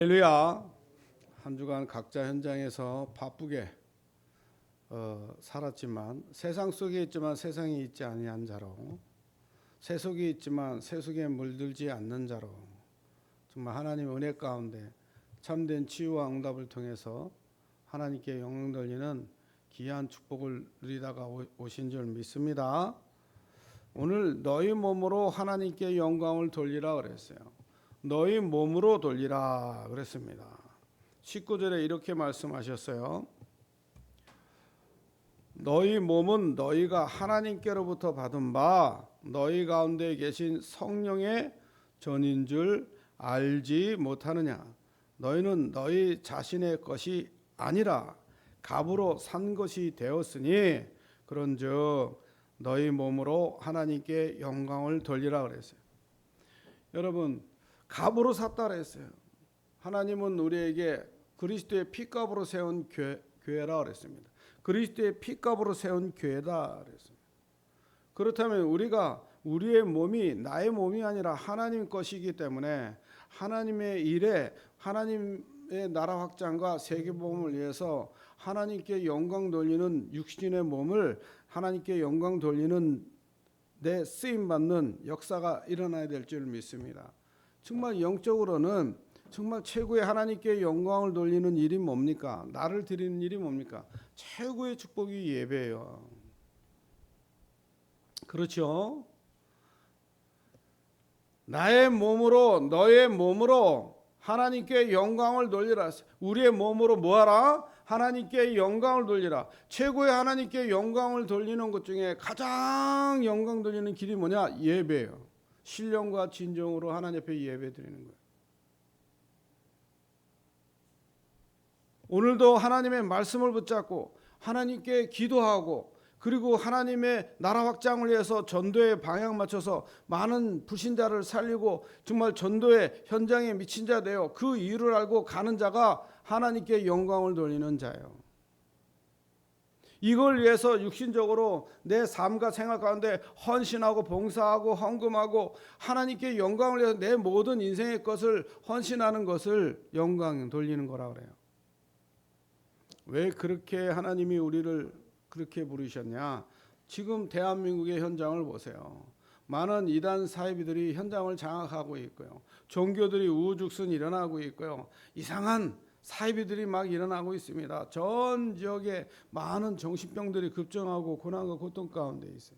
할렐루야. 한 주간 각자 현장에서 바쁘게 살았지만 세상 속에 있지만 세상에 있지 아니한 자로, 세속에 있지만 세속에 물들지 않는 자로, 정말 하나님의 은혜 가운데 참된 치유와 응답을 통해서 하나님께 영광 돌리는 귀한 축복을 누리다가 오신 줄 믿습니다. 오늘 너희 몸으로 하나님께 영광을 돌리라 그랬어요. 너희 몸으로 돌리라 그랬습니다. 19절에 이렇게 말씀하셨어요. 너희 몸은 너희가 하나님께로부터 받은 바 너희 가운데 계신 성령의 전인 줄 알지 못하느냐. 너희는 너희 자신의 것이 아니라 값으로 산 것이 되었으니 그런즉 너희 몸으로 하나님께 영광을 돌리라 그랬어요. 여러분, 값으로 샀다 그랬어요. 하나님은 우리에게 그리스도의 피값으로 세운 교회라 그랬습니다. 그리스도의 피값으로 세운 교회다 그랬습니다. 그렇다면 우리가 우리의 몸이 나의 몸이 아니라 하나님 것이기 때문에 하나님의 일에 하나님의 나라 확장과 세계 복음을 위해서 하나님께 영광 돌리는 육신의 몸을 하나님께 영광 돌리는 내 쓰임 받는 역사가 일어나야 될 줄 믿습니다. 정말 영적으로는 정말 최고의 하나님께 영광을 돌리는 일이 뭡니까? 나를 드리는 일이 뭡니까? 최고의 축복이 예배예요. 그렇죠? 나의 몸으로 너의 몸으로 하나님께 영광을 돌리라. 우리의 몸으로 뭐하라? 하나님께 영광을 돌리라. 최고의 하나님께 영광을 돌리는 것 중에 가장 영광 돌리는 길이 뭐냐? 예배예요. 신령과 진정으로 하나님 앞에 예배 드리는 거예요. 오늘도 하나님의 말씀을 붙잡고 하나님께 기도하고 그리고 하나님의 나라 확장을 위해서 전도의 방향 맞춰서 많은 불신자를 살리고 정말 전도의 현장에 미친 자 되어 그 이유를 알고 가는 자가 하나님께 영광을 돌리는 자예요. 이걸 위해서 육신적으로 내 삶과 생활 가운데 헌신하고 봉사하고 헌금하고 하나님께 영광을 위해서 내 모든 인생의 것을 헌신하는 것을 영광 돌리는 거라 그래요. 왜 그렇게 하나님이 우리를 그렇게 부르셨냐? 지금 대한민국의 현장을 보세요. 많은 이단 사이비들이 현장을 장악하고 있고요. 종교들이 우후죽순 일어나고 있고요. 이상한 사이비들이 막 일어나고 있습니다. 전 지역에 많은 정신병들이 급증하고 고난과 고통 가운데 있어요.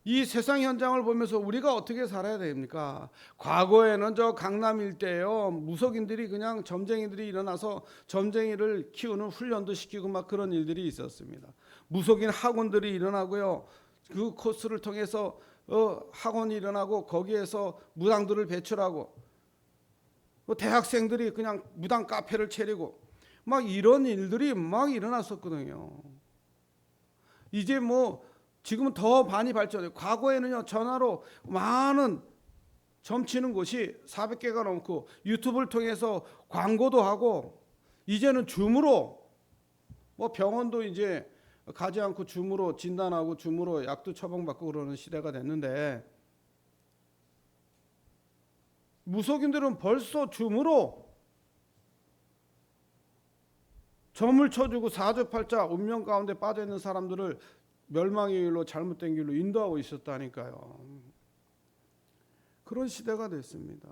이 세상 현장을 보면서 우리가 어떻게 살아야 됩니까? 과거에는 저 강남 일대에요. 무속인들이 그냥 점쟁이들이 일어나서 점쟁이를 키우는 훈련도 시키고 막 그런 일들이 있었습니다. 무속인 학원들이 일어나고요. 그 코스를 통해서 학원이 일어나고 거기에서 무당들을 배출하고 대학생들이 그냥 무당 카페를 차리고 막 이런 일들이 막 일어났었거든요. 이제 뭐 지금은 더 많이 발전해요. 과거에는요 전화로 많은 점치는 곳이 400개가 넘고 유튜브를 통해서 광고도 하고 이제는 줌으로 뭐 병원도 이제 가지 않고 줌으로 진단하고 줌으로 약도 처방받고 그러는 시대가 됐는데 무속인들은 벌써 줌으로 점을 쳐주고 사주팔자 운명 가운데 빠져있는 사람들을 멸망의 길로 잘못된 길로 인도하고 있었다니까요. 그런 시대가 됐습니다.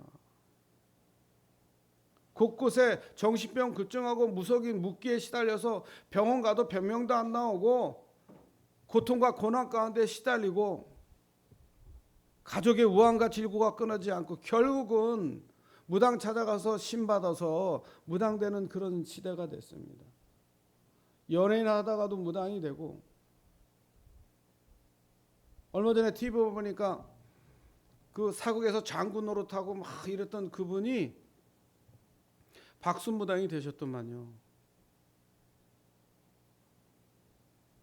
곳곳에 정신병 급증하고 무속인 묵기에 시달려서 병원 가도 변명도 안 나오고 고통과 고난 가운데 시달리고 가족의 우환과 질고가 끊어지지 않고 결국은 무당 찾아가서 신받아서 무당되는 그런 시대가 됐습니다. 연예인 하다가도 무당이 되고 얼마 전에 TV 보니까 그 사국에서 장군 노릇하고 막 이랬던 그분이 박순무당이 되셨더만요.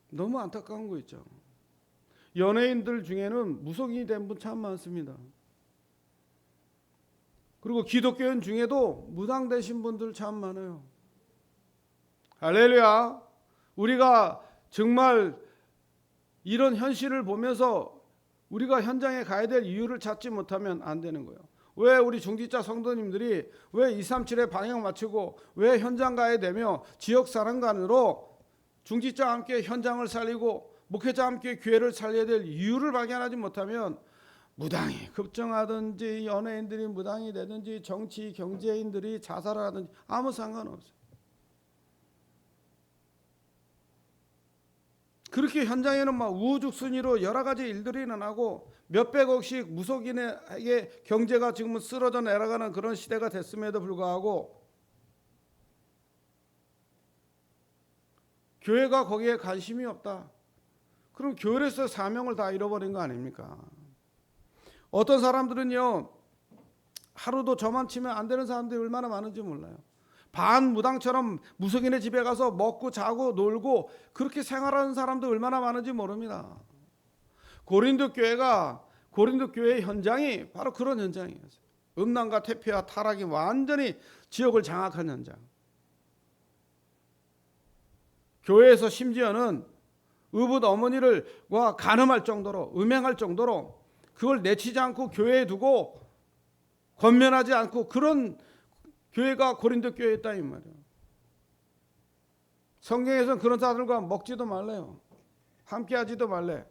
너무 안타까운 거 있죠. 연예인들 중에는 무속인이 된 분 참 많습니다. 그리고 기독교인 중에도 무당 되신 분들 참 많아요. 할렐루야. 우리가 정말 이런 현실을 보면서 우리가 현장에 가야 될 이유를 찾지 못하면 안 되는 거예요. 왜 우리 중직자 성도님들이 왜 237에 방향 맞추고 왜 현장 가야 되며 지역사랑관으로 중직자와 함께 현장을 살리고 목회자와 함께 교회를 살려야 될 이유를 발견하지 못하면 무당이 급정하든지 연예인들이 무당이 되든지 정치 경제인들이 자살을 하든지 아무 상관없어요. 그렇게 현장에는 막 우후죽순위로 여러 가지 일들이 일어나고 몇백억씩 무속인에게 경제가 지금은 쓰러져 내려가는 그런 시대가 됐음에도 불구하고 교회가 거기에 관심이 없다. 그럼 교회에서 사명을 다 잃어버린 거 아닙니까? 어떤 사람들은요, 하루도 저만 치면 안 되는 사람들이 얼마나 많은지 몰라요. 반무당처럼 무속인의 집에 가서 먹고 자고 놀고 그렇게 생활하는 사람도 얼마나 많은지 모릅니다. 고린도 교회의 현장이 바로 그런 현장이었어요. 음란과 퇴폐와 타락이 완전히 지역을 장악한 현장. 교회에서 심지어는 의붓 어머니를과 간음할 정도로, 음행할 정도로 그걸 내치지 않고 교회에 두고 권면하지 않고 그런 교회가 고린도 교회였다 이 말이에요. 성경에서는 그런 자들과 먹지도 말래요. 함께하지도 말래.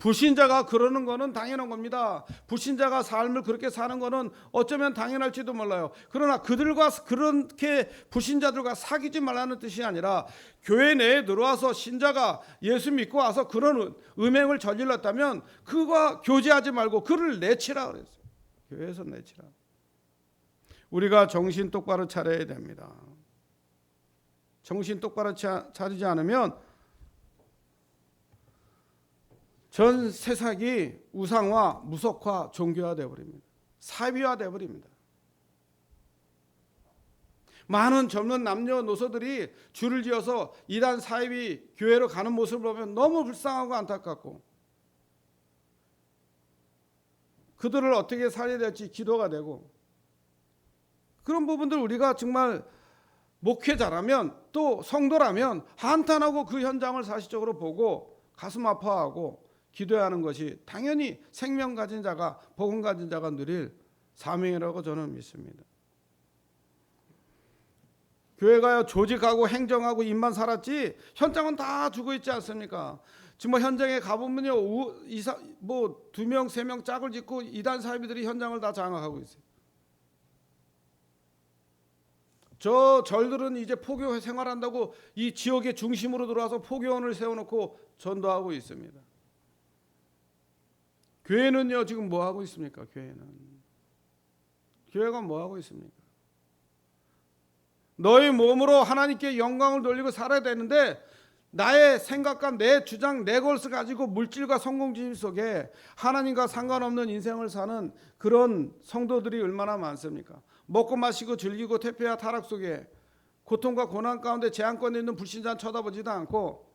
불신자가 그러는 거는 당연한 겁니다. 불신자가 삶을 그렇게 사는 거는 어쩌면 당연할지도 몰라요. 그러나 그들과 그렇게 불신자들과 사귀지 말라는 뜻이 아니라 교회 내에 들어와서 신자가 예수 믿고 와서 그런 음행을 저질렀다면 그와 교제하지 말고 그를 내치라 그랬어요. 교회에서 내치라. 우리가 정신 똑바로 차려야 됩니다. 정신 똑바로 차리지 않으면 전 세상이 우상화, 무속화, 종교화 되어버립니다. 사비화 되어버립니다. 많은 젊은 남녀노소들이 줄을 지어서 이단 사이비 교회로 가는 모습을 보면 너무 불쌍하고 안타깝고 그들을 어떻게 살려야 될지 기도가 되고 그런 부분들 우리가 정말 목회자라면 또 성도라면 한탄하고 그 현장을 사실적으로 보고 가슴 아파하고 기도해야 하는 것이 당연히 생명 가진 자가 복음 가진 자가 누릴 사명이라고 저는 믿습니다. 교회가 조직하고 행정하고 입만 살았지 현장은 다 죽어 있지 않습니까? 지금 현장에 가보면요, 뭐 2명 3명 짝을 짓고 이단 사이비들이 현장을 다 장악하고 있어요. 저 절들은 이제 포교 생활한다고 이 지역의 중심으로 들어와서 포교원을 세워놓고 전도하고 있습니다. 교회는요 지금 뭐 하고 있습니까? 교회가 뭐 하고 있습니까? 너희 몸으로 하나님께 영광을 돌리고 살아야 되는데 나의 생각과 내 주장, 내 것을 가지고 물질과 성공주의 속에 하나님과 상관없는 인생을 사는 그런 성도들이 얼마나 많습니까? 먹고 마시고 즐기고 퇴폐와 타락 속에 고통과 고난 가운데 재앙권에 있는 불신자는 쳐다보지도 않고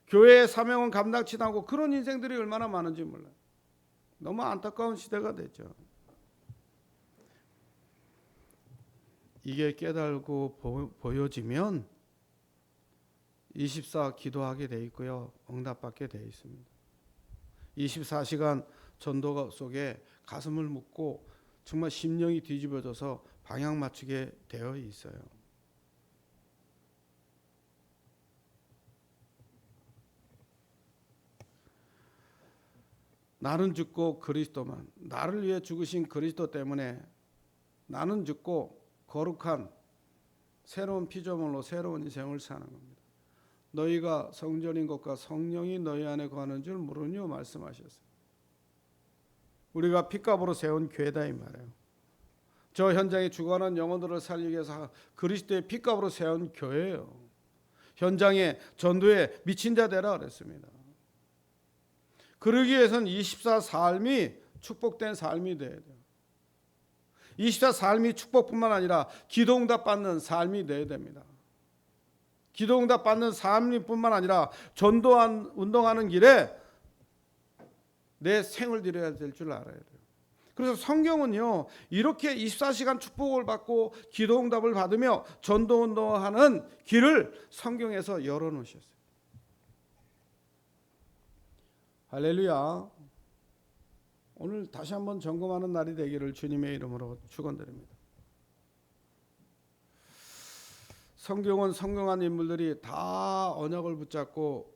교회의 사명은 감당치도 않고 그런 인생들이 얼마나 많은지 몰라요. 너무 안타까운 시대가 됐죠. 이게 깨달고 보여지면 24 기도하게 돼 있고요. 응답받게 돼 있습니다. 24시간 전도 속에 가슴을 묻고 정말 심령이 뒤집어져서 방향 맞추게 되어 있어요. 나는 죽고 그리스도만, 나를 위해 죽으신 그리스도 때문에 나는 죽고 거룩한 새로운 피조물로 새로운 인생을 사는 겁니다. 너희가 성전인 것과 성령이 너희 안에 거하는 줄 모르뇨 말씀하셨어요. 우리가 핏값으로 세운 교회다 이 말이에요. 저 현장에 죽어가는 영혼들을 살리기 위해서 그리스도의 핏값으로 세운 교회예요. 현장에 전도에 미친 자 되라 그랬습니다. 그러기 위해서는 24 삶이 축복된 삶이 돼야 돼요. 24 삶이 축복뿐만 아니라 기도응답 받는 삶이 돼야 됩니다. 기도응답 받는 삶뿐만 아니라 전도한 운동하는 길에 내 생을 드려야 될 줄 알아야 돼요. 그래서 성경은요 이렇게 24시간 축복을 받고 기도응답을 받으며 전도운동하는 길을 성경에서 열어놓으셨어요. 할렐루야. 오늘 다시 한번 점검하는 날이 되기를 주님의 이름으로 축원드립니다. 성경은 성공한 인물들이 다 언약을 붙잡고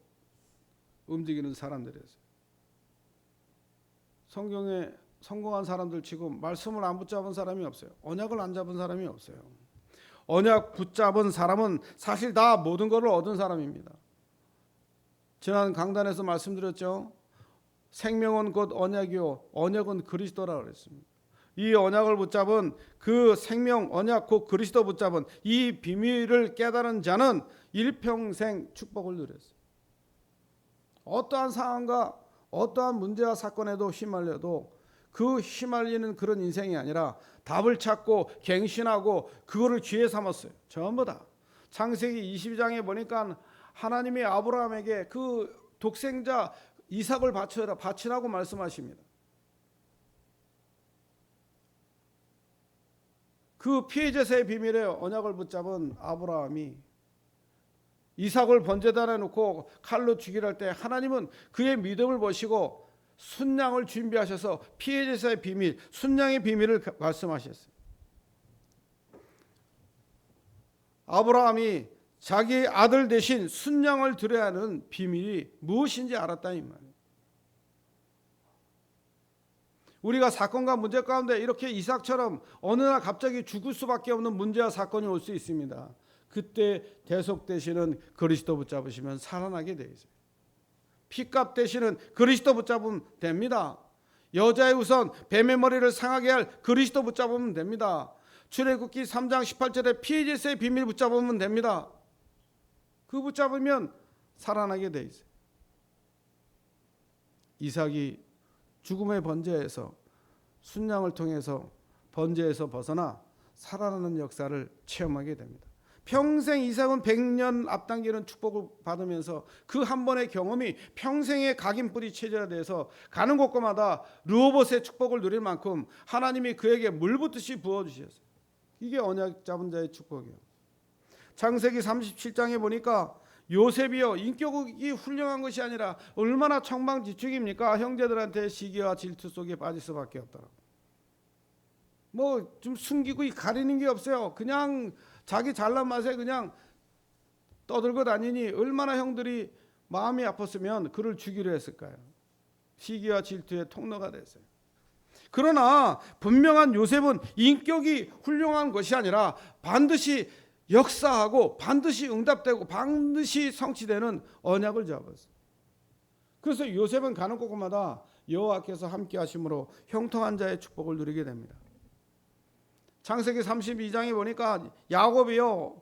움직이는 사람들이었어요. 성경에 성공한 사람들 치고 말씀을 안 붙잡은 사람이 없어요. 언약을 안 잡은 사람이 없어요. 언약 붙잡은 사람은 사실 다 모든 것을 얻은 사람입니다. 지난 강단에서 말씀드렸죠. 생명은 곧 언약이요 언약은 그리스도라 그랬습니다. 이 언약을 붙잡은 그 생명 언약 곧 그리스도 붙잡은 이 비밀을 깨달은 자는 일평생 축복을 누렸어요. 어떠한 상황과 어떠한 문제와 사건에도 휘말려도 그 휘말리는 그런 인생이 아니라 답을 찾고 갱신하고 그거를 기회 삼았어요. 전부 다. 창세기 22장에 보니까 하나님이 아브라함에게 그 독생자 이삭을 바치라고 말씀하십니다. 그 피해제사의 비밀에 언약을 붙잡은 아브라함이 이삭을 번제단에 놓고 칼로 죽이려 할 때 하나님은 그의 믿음을 보시고 순양을 준비하셔서 피해제사의 비밀, 순양의 비밀을 말씀하셨어요. 아브라함이 자기 아들 대신 순양을 드려야 하는 비밀이 무엇인지 알았다 이 말이에요. 우리가 사건과 문제 가운데 이렇게 이삭처럼 어느 날 갑자기 죽을 수밖에 없는 문제와 사건이 올 수 있습니다. 그때 대속 되시는 그리스도 붙잡으시면 살아나게 되어 있어요. 피값 되시는 그리스도 붙잡으면 됩니다. 여자의 우선 뱀의 머리를 상하게 할 그리스도 붙잡으면 됩니다. 출애굽기 3장 18절에 피해제사의 비밀 붙잡으면 됩니다. 그 붙잡으면 살아나게 돼 있어요. 이삭이 죽음의 번제에서 순양을 통해서 번제에서 벗어나 살아나는 역사를 체험하게 됩니다. 평생 이삭은 100년 앞당기는 축복을 받으면서 그 한 번의 경험이 평생의 각인뿌리 체제화돼서 가는 곳마다 르호봇의 축복을 누릴 만큼 하나님이 그에게 물붓듯이 부어주셨어요. 이게 언약 잡은 자의 축복이에요. 창세기 37장에 보니까 요셉이요 인격이 훌륭한 것이 아니라 얼마나 청방지축입니까? 형제들한테 시기와 질투 속에 빠질 수밖에 없더라고요. 뭐 좀 숨기고 가리는 게 없어요. 그냥 자기 잘난 맛에 그냥 떠들고 다니니 얼마나 형들이 마음이 아팠으면 그를 죽이려 했을까요? 시기와 질투의 통로가 됐어요. 그러나 분명한 요셉은 인격이 훌륭한 것이 아니라 반드시 역사하고 반드시 응답되고 반드시 성취되는 언약을 잡았어요. 그래서 요셉은 가는 곳마다 여호와께서 함께 하심으로 형통한 자의 축복을 누리게 됩니다. 창세기 32장에 보니까 야곱이요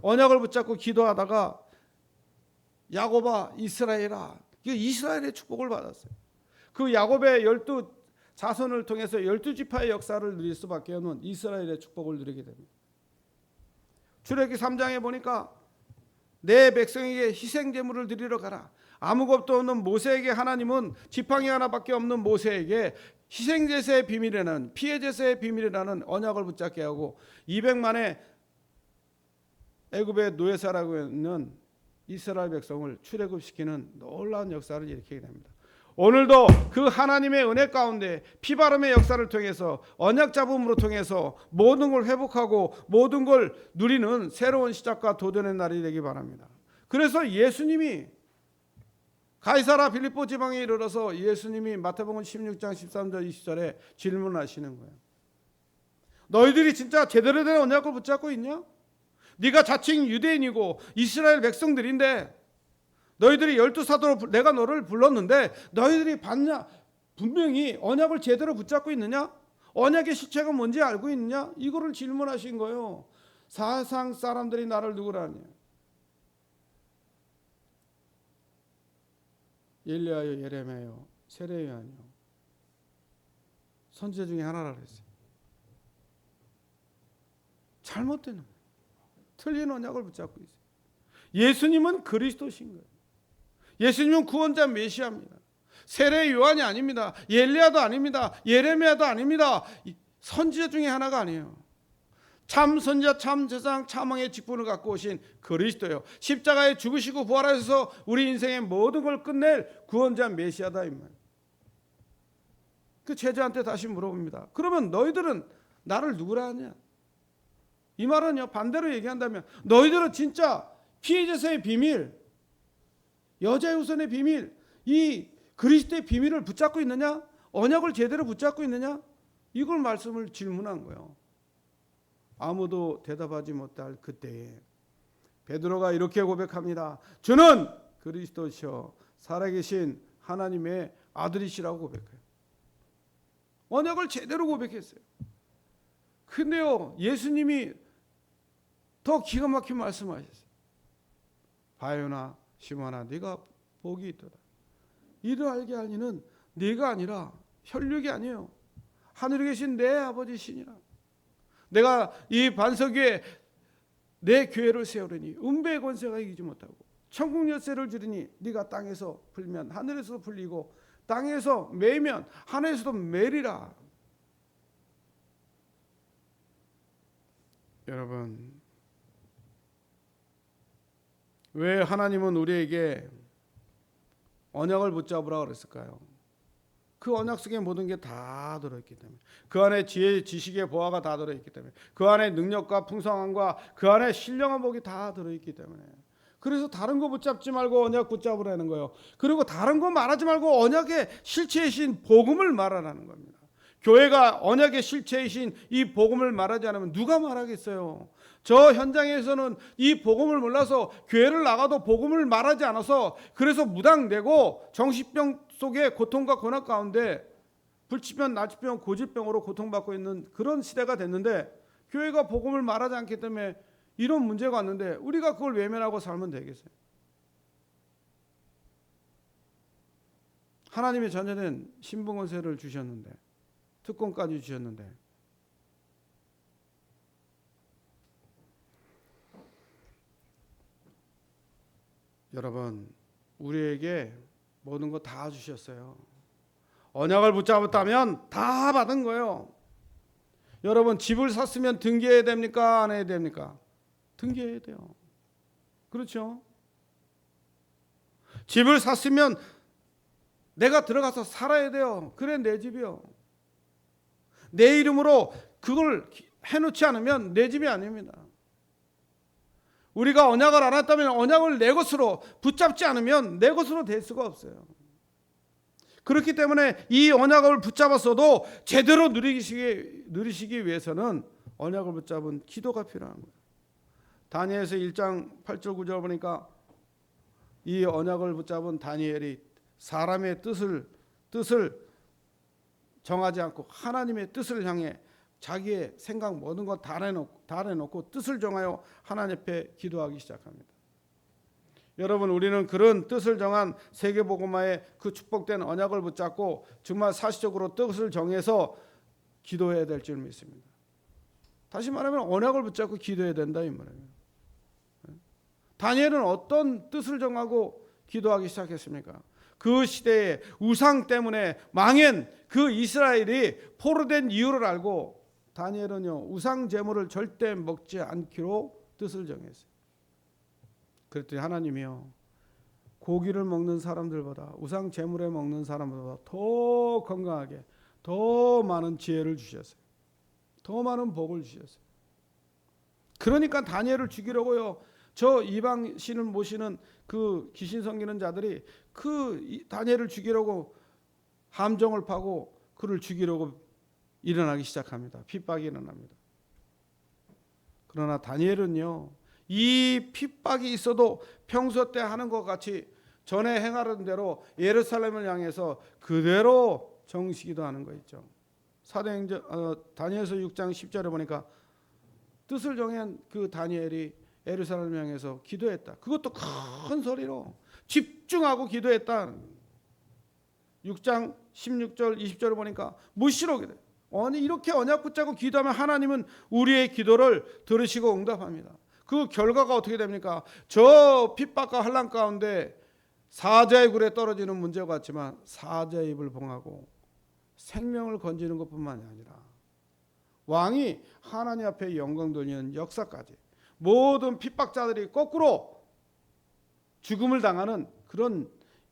언약을 붙잡고 기도하다가 야곱아 이스라엘아 이스라엘의 축복을 받았어요. 그 야곱의 12 자손을 통해서 12지파의 역사를 누릴 수밖에 없는 이스라엘의 축복을 누리게 됩니다. 출애굽기 3장에 보니까 내 백성에게 희생제물을 드리러 가라. 아무것도 없는 모세에게 하나님은 지팡이 하나밖에 없는 모세에게 희생제사의 비밀이라는 피해제사의 비밀이라는 언약을 붙잡게 하고 200만의 애굽의 노예사라고 있는 이스라엘 백성을 출애굽시키는 놀라운 역사를 일으키게 됩니다. 오늘도 그 하나님의 은혜 가운데 피바름의 역사를 통해서 언약 잡음으로 통해서 모든 걸 회복하고 모든 걸 누리는 새로운 시작과 도전의 날이 되기 바랍니다. 그래서 예수님이 가이사라 빌립보 지방에 이르러서 예수님이 마태복음 16장 13절 20절에 질문하시는 거예요. 너희들이 진짜 제대로 된 언약을 붙잡고 있냐? 네가 자칭 유대인이고 이스라엘 백성들인데 너희들이 12사도로 내가 너를 불렀는데 너희들이 봤냐? 분명히 언약을 제대로 붙잡고 있느냐? 언약의 실체가 뭔지 알고 있느냐? 이거를 질문하신 거예요. 사상 사람들이 나를 누구라냐? 엘리야요, 예레미야요, 세례요한이요. 선지자 중에 하나라 그랬어요. 잘못된 거예요. 틀린 언약을 붙잡고 있어요. 예수님은 그리스도신 거예요. 예수님은 구원자 메시아입니다. 세례 요한이 아닙니다. 엘리야도 아닙니다. 예레미야도 아닙니다. 선지자 중에 하나가 아니에요. 참 선지자, 참 제사장, 참 왕의 직분을 갖고 오신 그리스도예요. 십자가에 죽으시고 부활하셔서 우리 인생의 모든 걸 끝낼 구원자 메시아다 이 말. 그 제자한테 다시 물어봅니다. 그러면 너희들은 나를 누구라 하냐? 이 말은요, 반대로 얘기한다면 너희들은 진짜 피해자의 비밀, 여자의 후손의 비밀, 이 그리스도의 비밀을 붙잡고 있느냐? 언약을 제대로 붙잡고 있느냐? 이걸 말씀을 질문한 거예요. 아무도 대답하지 못할 그때에 베드로가 이렇게 고백합니다. 저는 그리스도시여 살아계신 하나님의 아들이시라고 고백해요. 언약을 제대로 고백했어요. 근데요, 예수님이 더 기가 막힌 말씀하셨어요. 바요나 시몬아 네가 복이 있도다. 이를 알게 하니는 네가 아니라 혈육이 아니에요. 하늘에 계신 내 아버지시니라. 내가 이 반석 위에 내 교회를 세우리니 음배의 권세가 이기지 못하고 천국 열쇠를 주리니 네가 땅에서 풀면 하늘에서 풀리고 땅에서 매면 하늘에서도 매리라. 여러분, 왜 하나님은 우리에게 언약을 붙잡으라 그랬을까요? 그 언약 속에 모든 게 다 들어있기 때문에, 그 안에 지혜, 지식의 보화가 다 들어있기 때문에, 그 안에 능력과 풍성함과 그 안에 신령한 복이 다 들어있기 때문에, 그래서 다른 거 붙잡지 말고 언약 붙잡으라는 거예요. 그리고 다른 거 말하지 말고 언약의 실체이신 복음을 말하라는 겁니다. 교회가 언약의 실체이신 이 복음을 말하지 않으면 누가 말하겠어요? 저 현장에서는 이 복음을 몰라서 교회를 나가도 복음을 말하지 않아서 그래서 무당되고 정신병 속에 고통과 고난 가운데 불치병, 나치병, 고질병으로 고통받고 있는 그런 시대가 됐는데, 교회가 복음을 말하지 않기 때문에 이런 문제가 왔는데 우리가 그걸 외면하고 살면 되겠어요? 하나님의 자녀는 신분권세를 주셨는데, 특권까지 주셨는데, 여러분, 우리에게 모든 거 다 주셨어요. 언약을 붙잡았다면 다 받은 거예요. 여러분, 집을 샀으면 등기해야 됩니까? 안 해야 됩니까? 등기해야 돼요. 그렇죠? 집을 샀으면 내가 들어가서 살아야 돼요. 그래 내 집이요. 내 이름으로 그걸 해놓지 않으면 내 집이 아닙니다. 우리가 언약을 안 했다면 언약을 내 것으로 붙잡지 않으면 내 것으로 될 수가 없어요. 그렇기 때문에 이 언약을 붙잡았어도 제대로 누리시기 위해서는 언약을 붙잡은 기도가 필요한 거예요. 다니엘서 1장 8절 9절 보니까 이 언약을 붙잡은 다니엘이 사람의 뜻을 정하지 않고 하나님의 뜻을 향해 자기의 생각 모든 것 다 내놓고 뜻을 정하여 하나님 앞에 기도하기 시작합니다. 여러분, 우리는 그런 뜻을 정한 세계복음화의 그 축복된 언약을 붙잡고 정말 사실적으로 뜻을 정해서 기도해야 될 줄 믿습니다. 다시 말하면 언약을 붙잡고 기도해야 된다 이 말이에요. 다니엘은 어떤 뜻을 정하고 기도하기 시작했습니까? 그 시대에 우상 때문에 망한 그 이스라엘이 포로된 이유를 알고 다니엘은요, 우상 제물을 절대 먹지 않기로 뜻을 정했어요. 그랬더니 하나님이요, 고기를 먹는 사람들보다 우상 제물에 먹는 사람보다 더 건강하게 더 많은 지혜를 주셨어요. 더 많은 복을 주셨어요. 그러니까 다니엘을 죽이려고요, 저 이방 신을 모시는 그 귀신 섬기는 자들이 그 다니엘을 죽이려고 함정을 파고 그를 죽이려고 일어나기 시작합니다. 핍박이 일어납니다. 그러나 다니엘은요, 이 핍박이 있어도 평소 때 하는 것 같이 전에 행하던 대로 예루살렘을 향해서 그대로 정시기도 하는 거 있죠. 사도행전 다니엘서 6장 10절에 보니까 뜻을 정한 그 다니엘이 예루살렘을 향해서 기도했다. 그것도 큰 소리로 집중하고 기도했다. 6장 16절 20절을 보니까 무시록이 돼요. 아니, 이렇게 언약 붙잡고 기도하면 하나님은 우리의 기도를 들으시고 응답합니다. 그 결과가 어떻게 됩니까? 저 핍박과 환난 가운데 사자의 굴에 떨어지는 문제와 같지만 사자의 입을 봉하고 생명을 건지는 것뿐만이 아니라 왕이 하나님 앞에 영광 돌리는 역사까지, 모든 핍박자들이 거꾸로 죽음을 당하는 그런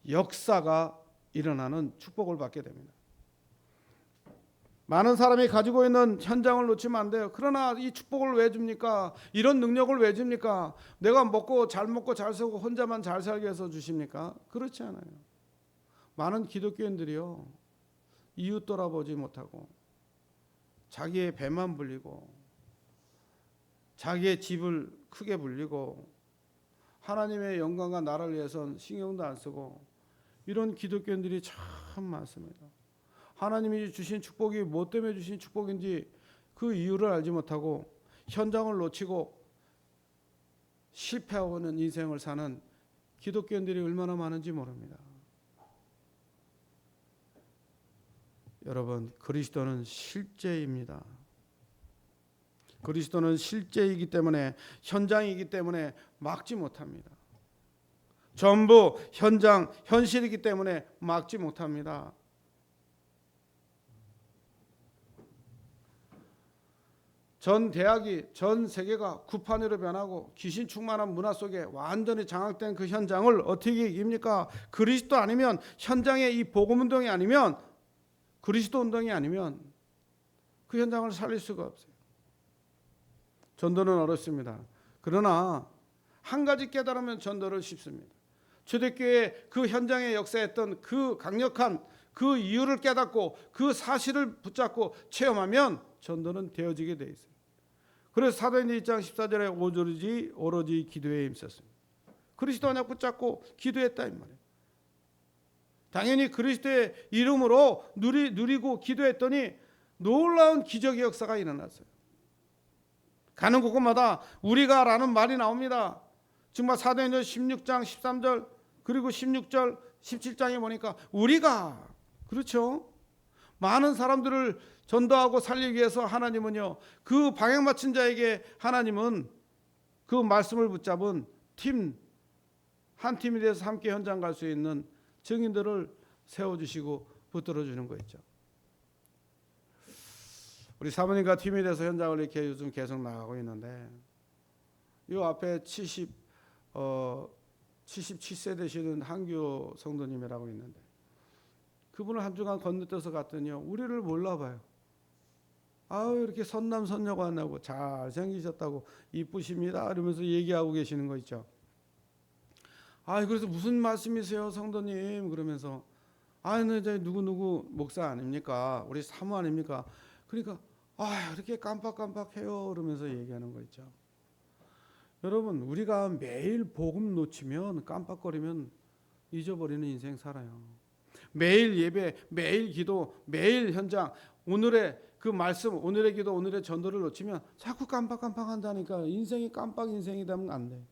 역사가 일어나는 축복을 받게 됩니다. 많은 사람이 가지고 있는 현장을 놓치면 안 돼요. 그러나 이 축복을 왜 줍니까? 이런 능력을 왜 줍니까? 내가 먹고 잘 살고 혼자만 잘 살게 해서 주십니까? 그렇지 않아요. 많은 기독교인들이요, 이웃 돌아보지 못하고 자기의 배만 불리고 자기의 집을 크게 불리고 하나님의 영광과 나라를 위해서는 신경도 안 쓰고 이런 기독교인들이 참 많습니다. 하나님이 주신 축복이 뭐 때문에 주신 축복인지 그 이유를 알지 못하고 현장을 놓치고 실패하고 있는 인생을 사는 기독교인들이 얼마나 많은지 모릅니다. 여러분, 그리스도는 실제입니다. 그리스도는 실제이기 때문에, 현장이기 때문에 막지 못합니다. 전부 현장, 현실이기 때문에 막지 못합니다. 전 대학이, 전 세계가 구판으로 변하고 귀신 충만한 문화 속에 완전히 장악된 그 현장을 어떻게 이깁니까? 그리스도 아니면, 현장에 이 복음운동이 아니면, 그리스도 운동이 아니면 그 현장을 살릴 수가 없어요. 전도는 어렵습니다. 그러나 한 가지 깨달으면 전도를 쉽습니다. 초대교회 그 현장에 역사했던 그 강력한 그 이유를 깨닫고 그 사실을 붙잡고 체험하면 전도는 되어지게 돼 있어요. 그래서 사도행전 1장 14절에 오로지 기도에 힘썼습니다. 그리스도 언약 붙잡고 기도했다 이 말이에요. 당연히 그리스도의 이름으로 누리고 기도했더니 놀라운 기적의 역사가 일어났어요. 가는 곳곳마다 우리가라는 말이 나옵니다. 정말 사도행전 16장 13절 그리고 16절 17장에 보니까 우리가, 그렇죠? 많은 사람들을 전도하고 살리기 위해서 하나님은요, 그 방향 맞춘 자에게 하나님은 그 말씀을 붙잡은 한 팀이 돼서 함께 현장 갈 수 있는 증인들을 세워주시고 붙들어주는 거 있죠. 우리 사모님과 팀이 돼서 현장을 이렇게 요즘 계속 나가고 있는데, 이 앞에 77세 되시는 한규 성도님이라고 있는데, 그분을 한 주간 건너뛰어서 갔더니요, 우리를 몰라봐요. 아유, 이렇게 선남선녀가 안 나고 잘생기셨다고, 이쁘십니다 이러면서 얘기하고 계시는 거 있죠. 아, 그래서 무슨 말씀이세요 성도님? 그러면서 네, 이제 누구 목사 아닙니까? 우리 사모 아닙니까? 그러니까 이렇게 깜빡깜빡해요 그러면서 얘기하는 거 있죠. 여러분, 우리가 매일 복음 놓치면, 깜빡거리면 잊어버리는 인생 살아요. 매일 예배, 매일 기도, 매일 현장, 오늘의 그 말씀, 오늘의 기도, 오늘의 전도를 놓치면 자꾸 깜빡깜빡한다니까. 인생이 깜빡 인생이 되면 안 돼.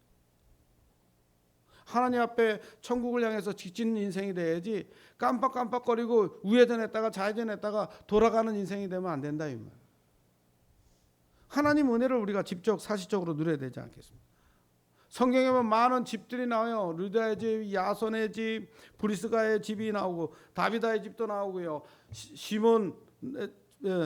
하나님 앞에 천국을 향해서 직진 인생이 돼야지, 깜빡깜빡거리고 우회전했다가 좌회전했다가 돌아가는 인생이 되면 안 된다 이 말. 하나님 은혜를 우리가 직접 사실적으로 누려야 되지 않겠습니까? 성경에 보면 많은 집들이 나와요. 르다의 집, 야손의 집, 브리스가의 집이 나오고 다비다의 집도 나오고요.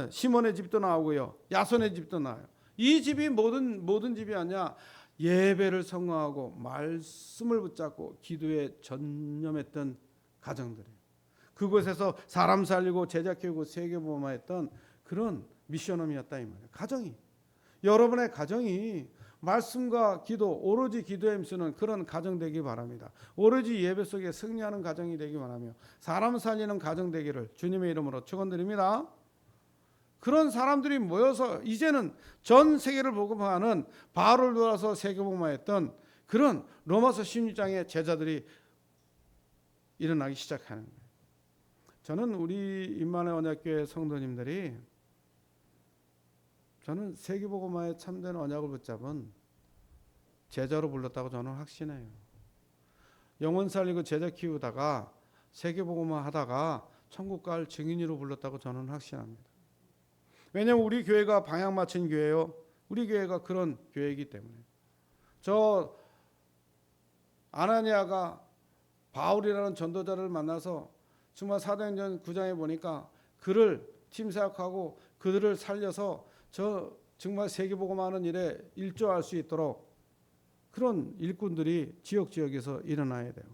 시몬의 집도 나오고요. 야손의 집도 나와요. 이 집이 모든 집이 아니야. 예배를 성화하고 말씀을 붙잡고 기도에 전념했던 가정들이에요. 그곳에서 사람 살리고 제자 키우고 세계복음화했던 그런 미션홈이었다 이 말이에요. 가정이, 여러분의 가정이 말씀과 기도, 오로지 기도에 힘쓰는 그런 가정 되기 바랍니다. 오로지 예배 속에 승리하는 가정이 되기 바라며 사람 살리는 가정 되기를 주님의 이름으로 축원드립니다. 그런 사람들이 모여서 이제는 전 세계를 복음화하는, 바울을 돌아서 세계복음화했던 그런 로마서 16장의 제자들이 일어나기 시작하는 거예요. 저는 우리 임마누엘 언약교회 성도님들이, 저는 세계복음화에 참된 언약을 붙잡은 제자로 불렀다고 저는 확신해요. 영혼 살리고 제자 키우다가 세계복음화 하다가 천국 갈 증인으로 불렀다고 저는 확신합니다. 왜냐하면 우리 교회가 방향 맞춘 교회요. 우리 교회가 그런 교회이기 때문에. 저 아나니아가 바울이라는 전도자를 만나서 정말 사도행전 9장에 보니까 그를 팀 사역하고 그들을 살려서 저 정말 세계복음화하는 일에 일조할 수 있도록 그런 일꾼들이 지역에서 일어나야 돼요.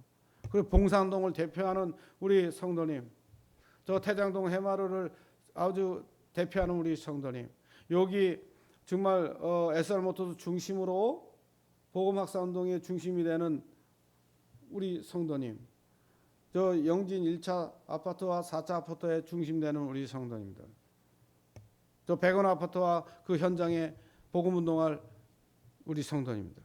그리고 봉산동을 대표하는 우리 성도님, 저 태장동 해마루를 아주 대표하는 우리 성도님, 여기 정말 SR 모터스 중심으로 복음 학사 운동의 중심이 되는 우리 성도님, 저 영진 1차 아파트와 4차 아파트의 중심되는 우리 성도님들, 저 백원 아파트와 그 현장에 복음 운동할 우리 성도님들,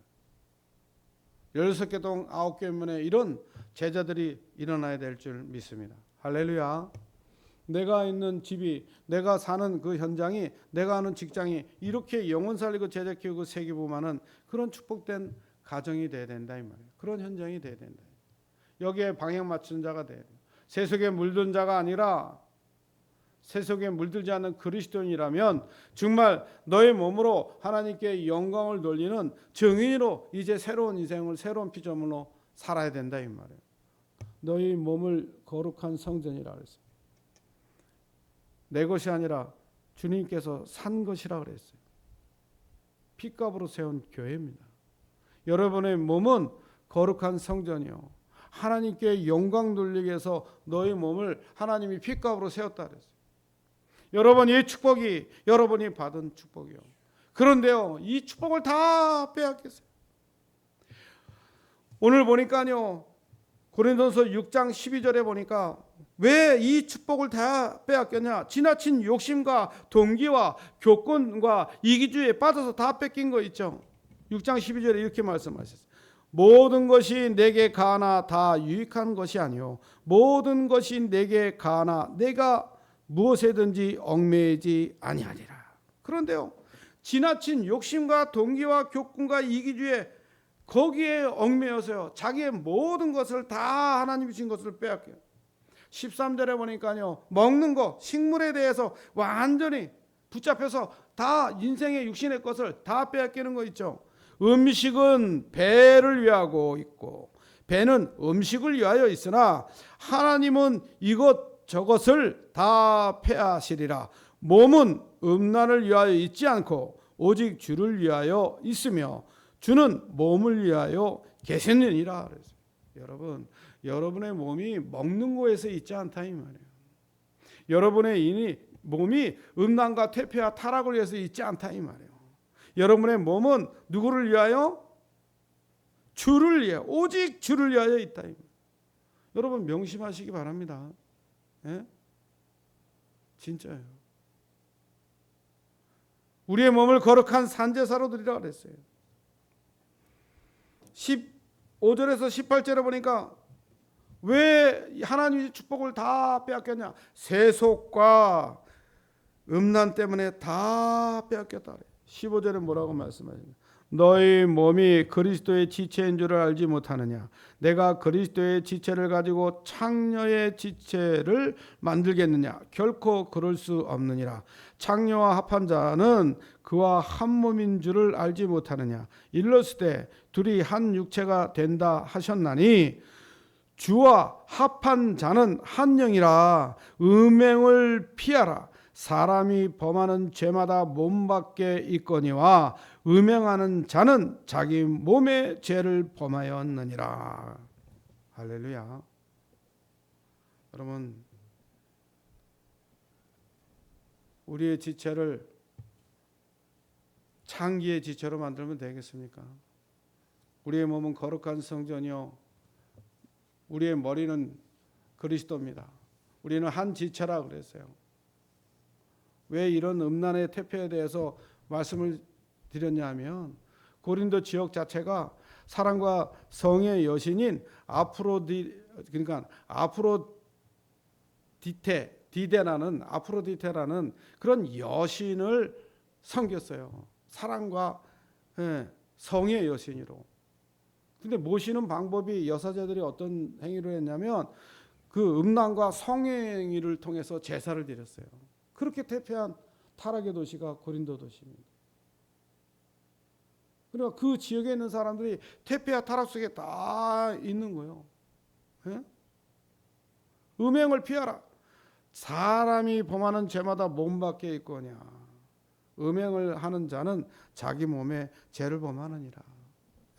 16개 동 9개 문에 이런 제자들이 일어나야 될 줄 믿습니다. 할렐루야. 내가 있는 집이, 내가 사는 그 현장이, 내가 하는 직장이 이렇게 영혼 살리고 제자 키우고 세계 보면은 그런 축복된 가정이 돼야 된다 이 말이에요. 그런 현장이 돼야 된다. 여기에 방향 맞춘 자가 돼야 돼요. 세속에 물든 자가 아니라 세속에 물들지 않는 그리스도인이라면 정말 너의 몸으로 하나님께 영광을 돌리는 증인으로 이제 새로운 인생을 새로운 피조물로 살아야 된다 이 말이에요. 너희 몸을 거룩한 성전이라 그랬어요. 내 것이 아니라 주님께서 산 것이라 그랬어요. 핏값으로 세운 교회입니다. 여러분의 몸은 거룩한 성전이요, 하나님께 영광 돌리기 위해서 너희 몸을 하나님이 핏값으로 세웠다 그랬어요. 여러분, 이 축복이 여러분이 받은 축복이요. 그런데요, 이 축복을 다 빼앗겼어요. 오늘 보니까요, 고린도서 6장 12절에 보니까 왜 이 축복을 다 빼앗겼냐? 지나친 욕심과 동기와 교권과 이기주의에 빠져서 다 뺏긴 거 있죠. 6장 12절에 이렇게 말씀하셨어요. 모든 것이 내게 가나 다 유익한 것이 아니요 모든 것이 내게 가나 내가 무엇에든지 얽매이지 아니하리라. 그런데요, 지나친 욕심과 동기와 교권과 이기주의에 거기에 얽매여서요, 자기의 모든 것을 다 하나님이 주신 것을 빼앗겨요. 13절에 보니까요, 먹는 거, 식물에 대해서 완전히 붙잡혀서 다 인생의 육신의 것을 다 빼앗기는 거 있죠. 음식은 배를 위하고 있고 배는 음식을 위하여 있으나 하나님은 이것 저것을 다 패하시리라. 몸은 음란을 위하여 있지 않고 오직 주를 위하여 있으며 주는 몸을 위하여 계시느니라. 여러분, 여러분의 몸이 먹는 거에서 있지 않다 이 말이에요. 여러분의 몸이 음란과 퇴폐와 타락을 위해서 있지 않다 이 말이에요. 여러분의 몸은 누구를 위하여? 주를 위하여, 오직 주를 위하여 있다. 여러분 명심하시기 바랍니다. 예? 진짜예요. 우리의 몸을 거룩한 산제사로 드리라 그랬어요. 15절에서 18절에 보니까 왜 하나님의 축복을 다 빼앗겼냐? 세속과 음란 때문에 다 빼앗겼다. 15절에 뭐라고 말씀하시냐? 너희 몸이 그리스도의 지체인 줄을 알지 못하느냐? 내가 그리스도의 지체를 가지고 창녀의 지체를 만들겠느냐? 결코 그럴 수 없느니라. 창녀와 합한 자는 그와 한 몸인 줄을 알지 못하느냐? 일렀으되 둘이 한 육체가 된다 하셨나니 주와 합한 자는 한 영이라. 음행을 피하라. 사람이 범하는 죄마다 몸 밖에 있거니와 음행하는 자는 자기 몸의 죄를 범하였느니라. 할렐루야. 여러분, 우리의 지체를 창기의 지체로 만들면 되겠습니까? 우리의 몸은 거룩한 성전이요, 우리의 머리는 그리스도입니다. 우리는 한 지체라 그랬어요. 왜 이런 음란의 퇴폐에 대해서 말씀을 드렸냐 하면, 고린도 지역 자체가 사랑과 성의 여신인 아프로디테라는 그런 여신을 섬겼어요. 사랑과 성의 여신으로. 근데 모시는 방법이 여사제들이 어떤 행위를 했냐면 그 음란과 성행위를 통해서 제사를 드렸어요. 그렇게 퇴폐한 타락의 도시가 고린도 도시입니다. 그러니까 그 지역에 있는 사람들이 퇴폐와 타락 속에 다 있는 거예요. 예? 음행을 피하라. 사람이 범하는 죄마다 몸 밖에 있거냐. 음행을 하는 자는 자기 몸에 죄를 범하느니라.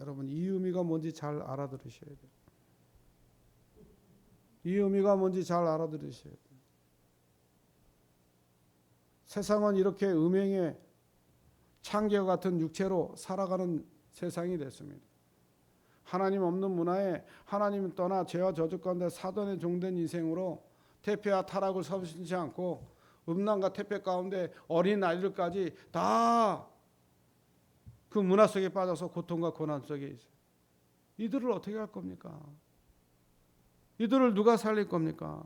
여러분, 이 의미가 뭔지 잘 알아들으셔야 돼요. 이 의미가 뭔지 잘 알아들으셔야 돼요. 세상은 이렇게 음행의 창기와 같은 육체로 살아가는 세상이 됐습니다. 하나님 없는 문화에 하나님을 떠나 죄와 저주 가운데 사단에 종된 인생으로 태폐와 타락을 서슴지 않고 음란과 태폐 가운데 어린 아이들까지 다 그 문화 속에 빠져서 고통과 고난 속에 있어요. 이들을 어떻게 할 겁니까? 이들을 누가 살릴 겁니까?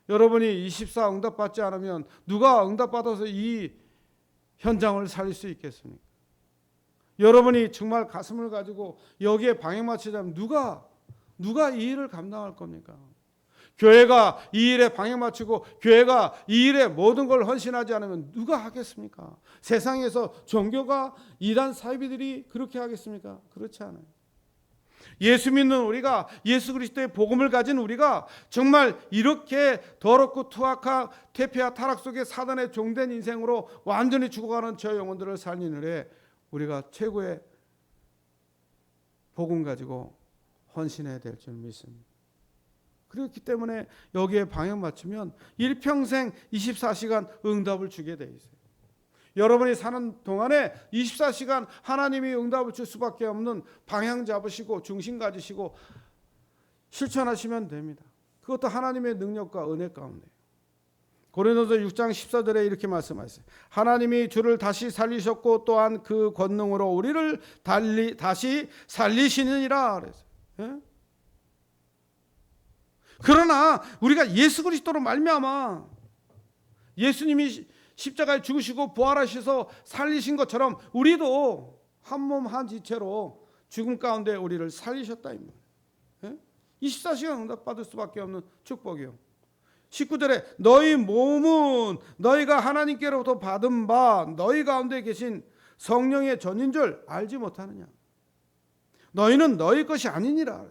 여러분이 24 응답받지 않으면 누가 응답받아서 이 현장을 살릴 수 있겠습니까? 여러분이 정말 가슴을 가지고 여기에 방향 맞추자면 누가 이 일을 감당할 겁니까? 교회가 이 일에 방향 맞추고 교회가 이 일에 모든 걸 헌신하지 않으면 누가 하겠습니까? 세상에서 종교가 이단 사이비들이 그렇게 하겠습니까? 그렇지 않아요. 예수 믿는 우리가, 예수 그리스도의 복음을 가진 우리가 정말 이렇게 더럽고 투악한 퇴폐와 타락 속에 사단의 종된 인생으로 완전히 죽어가는 저 영혼들을 살리는 일에 우리가 최고의 복음 가지고 헌신해야 될 줄 믿습니다. 그렇기 때문에 여기에 방향 맞추면 일평생 24시간 응답을 주게 돼 있어요. 여러분이 사는 동안에 24시간 하나님이 응답을 줄 수밖에 없는 방향 잡으시고 중심 가지시고 실천하시면 됩니다. 그것도 하나님의 능력과 은혜 가운데. 고린도서 6장 14절에 이렇게 말씀하셨어요. 하나님이 주를 다시 살리셨고 또한 그 권능으로 우리를 다시 살리시느니라 그랬어요. 예? 그러나 우리가 예수 그리스도로 말미암아 예수님이 십자가에 죽으시고 부활하셔서 살리신 것처럼 우리도 한 몸 한 지체로 죽음 가운데 우리를 살리셨다 이 말이에요. 24시간 응답받을 수밖에 없는 축복이요. 19절에 너희 몸은 너희가 하나님께로부터 받은 바 너희 가운데 계신 성령의 전인 줄 알지 못하느냐. 너희는 너희 것이 아니니라.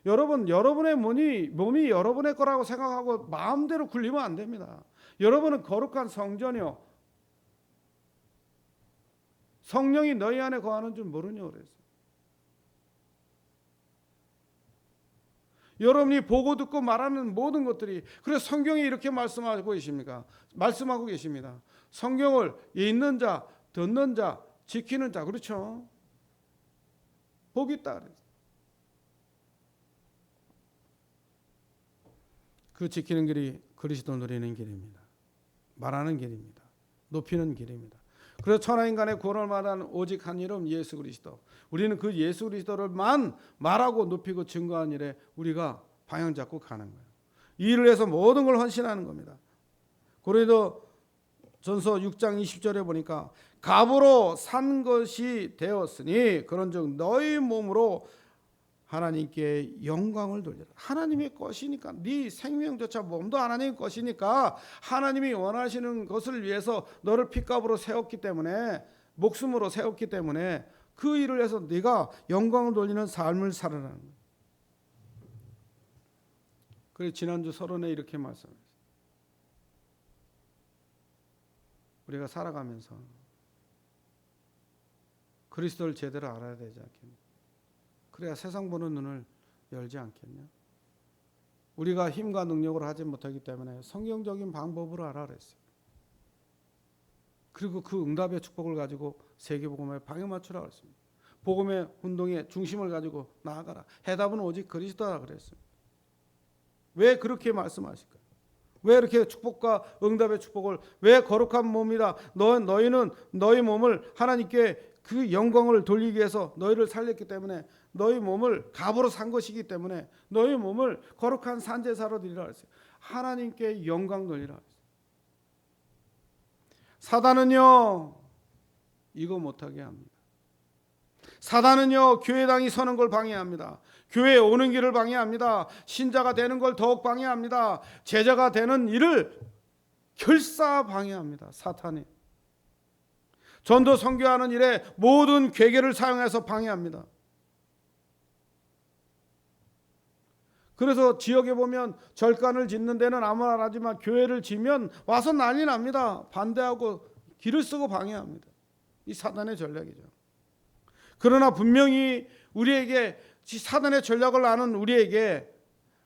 여러분, 여러분의 몸이 여러분의 거라고 생각하고 마음대로 굴리면 안 됩니다. 여러분은 거룩한 성전이요. 성령이 너희 안에 거하는 줄 모르냐고 그랬어요. 여러분이 보고 듣고 말하는 모든 것들이, 그래서 성경이 이렇게 말씀하고 계십니다. 성경을 읽는 자, 듣는 자, 지키는 자, 그렇죠? 복이 있다 그랬어요. 그 지키는 길이 그리스도 누리는 길입니다. 말하는 길입니다. 높이는 길입니다. 그래서 천하인간의 구원을 말하는 오직 한 이름 예수 그리스도. 우리는 그 예수 그리스도를만 말하고 높이고 증거하는 일에 우리가 방향 잡고 가는 거예요. 이 일을 위해서 모든 걸 헌신하는 겁니다. 고린도전서 6장 20절에 보니까 값으로 산 것이 되었으니 그런즉 너희 몸으로 하나님께 영광을 돌려라. 하나님의 것이니까, 네 생명조차 몸도 하나님의 것이니까 하나님이 원하시는 것을 위해서 너를 핏값으로 세웠기 때문에, 목숨으로 세웠기 때문에 그 일을 해서 네가 영광을 돌리는 삶을 살아라는 거예요. 그래서 지난주 서론에 이렇게 말씀했어요. 우리가 살아가면서 그리스도를 제대로 알아야 되지 않겠냐. 그래야 세상 보는 눈을 열지 않겠냐. 우리가 힘과 능력으로 하지 못하기 때문에 성경적인 방법으로 하라 그랬어요. 그리고 그 응답의 축복을 가지고 세계복음에 방향 맞추라 그랬습니다. 복음의 운동의 중심을 가지고 나아가라. 해답은 오직 그리스도라 그랬어요. 왜 그렇게 말씀하실까요? 왜 이렇게 축복과 응답의 축복을, 왜 거룩한 몸이다, 너희는 너희 몸을 하나님께 그 영광을 돌리기 위해서 너희를 살렸기 때문에, 너희 몸을 값으로 산 것이기 때문에 너희 몸을 거룩한 산제사로 드리라 했어요. 하나님께 영광 돌리라 했어요. 사단은요 이거 못하게 합니다. 사단은요 교회당이 서는 걸 방해합니다. 교회에 오는 길을 방해합니다. 신자가 되는 걸 더욱 방해합니다. 제자가 되는 일을 결사 방해합니다. 사탄이 전도 선교하는 일에 모든 괴계를 사용해서 방해합니다. 그래서 지역에 보면 절간을 짓는 데는 아무나 하지만 교회를 지면 와서 난리 납니다. 반대하고 길을 쓰고 방해합니다. 이 사단의 전략이죠. 그러나 분명히 우리에게, 사단의 전략을 아는 우리에게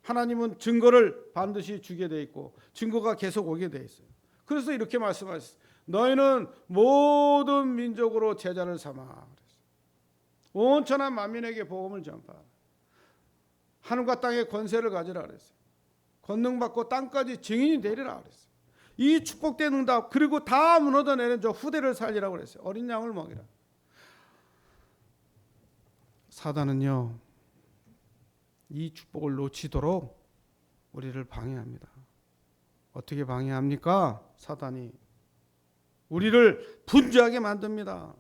하나님은 증거를 반드시 주게 돼 있고 증거가 계속 오게 돼 있어요. 그래서 이렇게 말씀하셨어요. 너희는 모든 민족으로 제자를 삼아. 온 천하 만민에게 복음을 전파하라. 하늘과 땅의 권세를 가지라 그랬어요. 권능받고 땅까지 증인이 되리라 그랬어요. 이 축복된 응답, 그리고 다 무너져내는 저 후대를 살리라고 그랬어요. 어린 양을 먹이라. 사단은요, 이 축복을 놓치도록 우리를 방해합니다. 어떻게 방해합니까? 사단이 우리를 분주하게 만듭니다.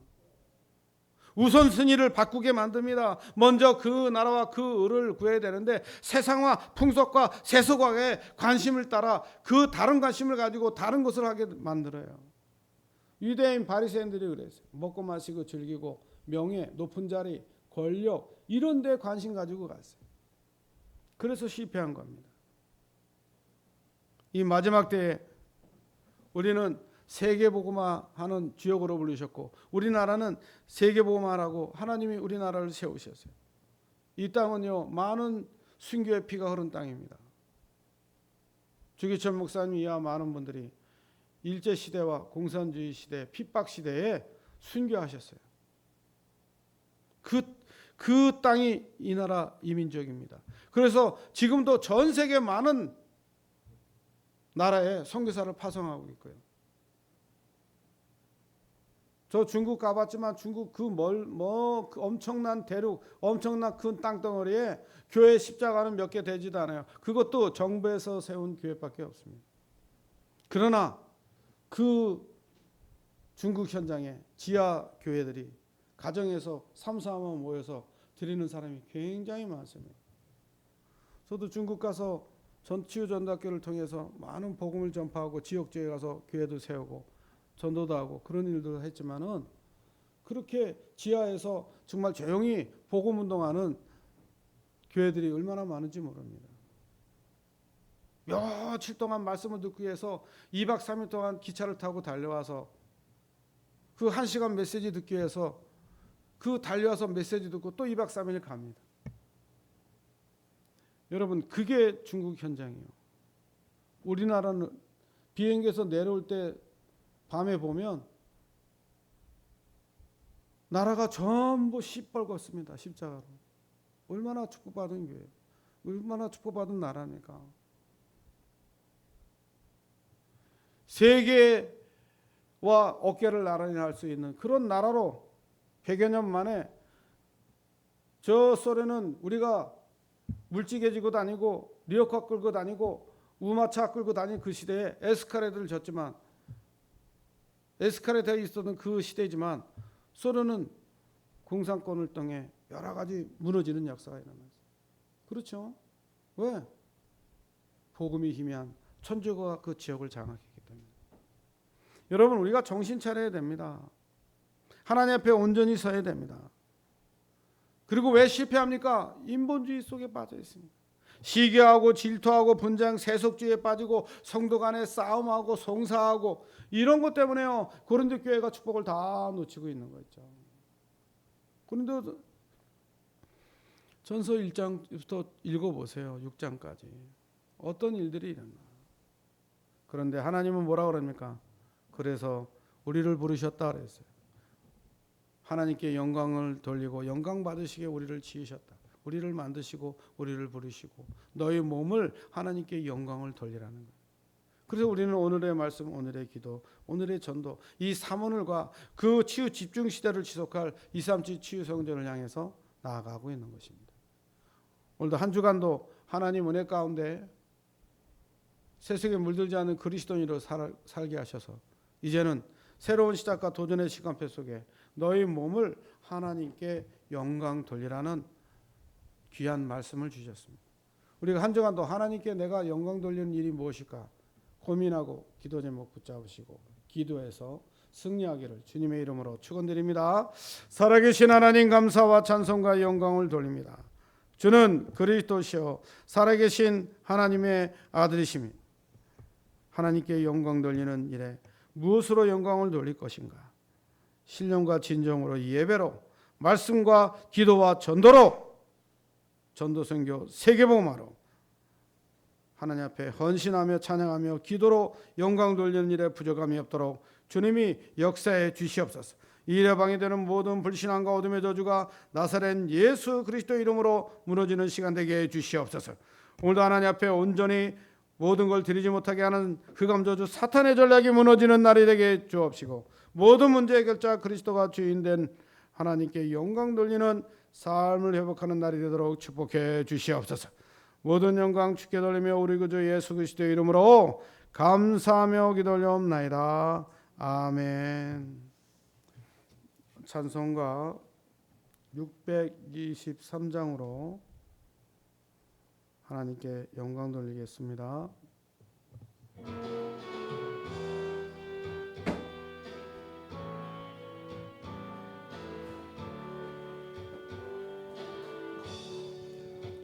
우선순위를 바꾸게 만듭니다. 먼저 그 나라와 그 의를 구해야 되는데 세상과 풍속과 세속과의 관심을 따라 그 다른 관심을 가지고 다른 것을 하게 만들어요. 유대인 바리새인들이 그랬어요. 먹고 마시고 즐기고 명예, 높은 자리, 권력 이런 데 관심 가지고 갔어요. 그래서 실패한 겁니다. 이 마지막 때에 우리는 세계복음화하는 주역으로 부르셨고 우리나라는 세계복음화라고 하나님이 우리나라를 세우셨어요. 이 땅은요 많은 순교의 피가 흐른 땅입니다. 주기철 목사님 이하 많은 분들이 일제시대와 공산주의 시대, 핍박시대에 순교하셨어요. 그 땅이 이 나라 이민족입니다. 그래서 지금도 전 세계 많은 나라에 선교사를 파송하고 있고요. 저 중국 가봤지만 중국 그 엄청난 대륙, 엄청난 큰 땅덩어리에 교회 십자가는 몇 개 되지도 않아요. 그것도 정부에서 세운 교회밖에 없습니다. 그러나 그 중국 현장에 지하 교회들이 가정에서 삼삼오오 모여서 드리는 사람이 굉장히 많습니다. 저도 중국 가서 치유전도학교를 통해서 많은 복음을 전파하고 지역지에 가서 교회도 세우고 전도도 하고 그런 일도 했지만은 그렇게 지하에서 정말 조용히 복음 운동하는 교회들이 얼마나 많은지 모릅니다. 며칠 동안 말씀을 듣기 위해서 2박 3일 동안 기차를 타고 달려와서 그 1시간 메시지 듣기 위해서 그 달려와서 메시지 듣고 또 2박 3일 갑니다. 여러분 그게 중국 현장이에요. 우리나라는 비행기에서 내려올 때 밤에 보면 나라가 전부 시뻘겋습니다. 십자가로. 얼마나 축복받은 교회예요. 얼마나 축복받은 나라입니까. 세계와 어깨를 나란히 할 수 있는 그런 나라로 100여 년 만에 저 소련은 우리가 물지개지고 다니고 리어카 끌고 다니고 우마차 끌고 다니는 그 시대에 에스카레이터를 졌지만 에스카레이터에 있었던 그 시대지만 소련은 공산권을 통해 여러 가지 무너지는 역사가 일어났어요. 그렇죠? 왜? 복음이 희미한 천주교가 그 지역을 장악했기 때문에. 여러분 우리가 정신 차려야 됩니다. 하나님 앞에 온전히 서야 됩니다. 그리고 왜 실패합니까? 인본주의 속에 빠져 있습니다. 시기하고 질투하고 분쟁, 세속주의에 빠지고 성도 간에 싸움하고 송사하고 이런 것 때문에요. 고린도 교회가 축복을 다 놓치고 있는 거죠. 고린도 전서 1장부터 읽어보세요. 6장까지. 어떤 일들이 일어나. 그런데 하나님은 뭐라 그럽니까? 그래서 우리를 부르셨다 그랬어요. 하나님께 영광을 돌리고 영광 받으시게 우리를 지으셨다. 우리를 만드시고 우리를 부르시고 너희 몸을 하나님께 영광을 돌리라는 거예요. 그래서 우리는 오늘의 말씀, 오늘의 기도, 오늘의 전도 이 3오늘과 그 치유 집중 시대를 지속할 237 치유 성전을 향해서 나아가고 있는 것입니다. 오늘도 한 주간도 하나님 은혜 가운데 세속에 물들지 않은 그리스도인으로 살게 하셔서 이제는 새로운 시작과 도전의 시간표 속에 너희 몸을 하나님께 영광 돌리라는 귀한 말씀을 주셨습니다. 우리가 한 주간도 하나님께 내가 영광 돌리는 일이 무엇일까 고민하고 기도 제목 붙잡으시고 기도해서 승리하기를 주님의 이름으로 축원드립니다. 살아계신 하나님 감사와 찬송과 영광을 돌립니다. 주는 그리스도시요 살아계신 하나님의 아들이십니다. 하나님께 영광 돌리는 일에 무엇으로 영광을 돌릴 것인가? 신령과 진정으로 예배로 말씀과 기도와 전도로 전도 선교 세계복음화로 하나님 앞에 헌신하며 찬양하며 기도로 영광 돌리는 일에 부족함이 없도록 주님이 역사해 주시옵소서. 이 일에 방해되는 모든 불신앙과 어둠의 저주가 나사렛 예수 그리스도 이름으로 무너지는 시간 되게 해 주시옵소서. 오늘도 하나님 앞에 온전히 모든 걸 드리지 못하게 하는 흑암 저주 사탄의 전략이 무너지는 날이 되게 해 주옵시고, 모든 문제 해결자 그리스도가 주인된 하나님께 영광 돌리는 삶을 회복하는 날이 되도록 축복해 주시옵소서. 모든 영광 주께 돌리며 우리 구주 예수 그리스도의 이름으로 감사하며 기도 올려옵나이다. 아멘. 찬송가 623장으로 하나님께 영광 돌리겠습니다.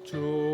주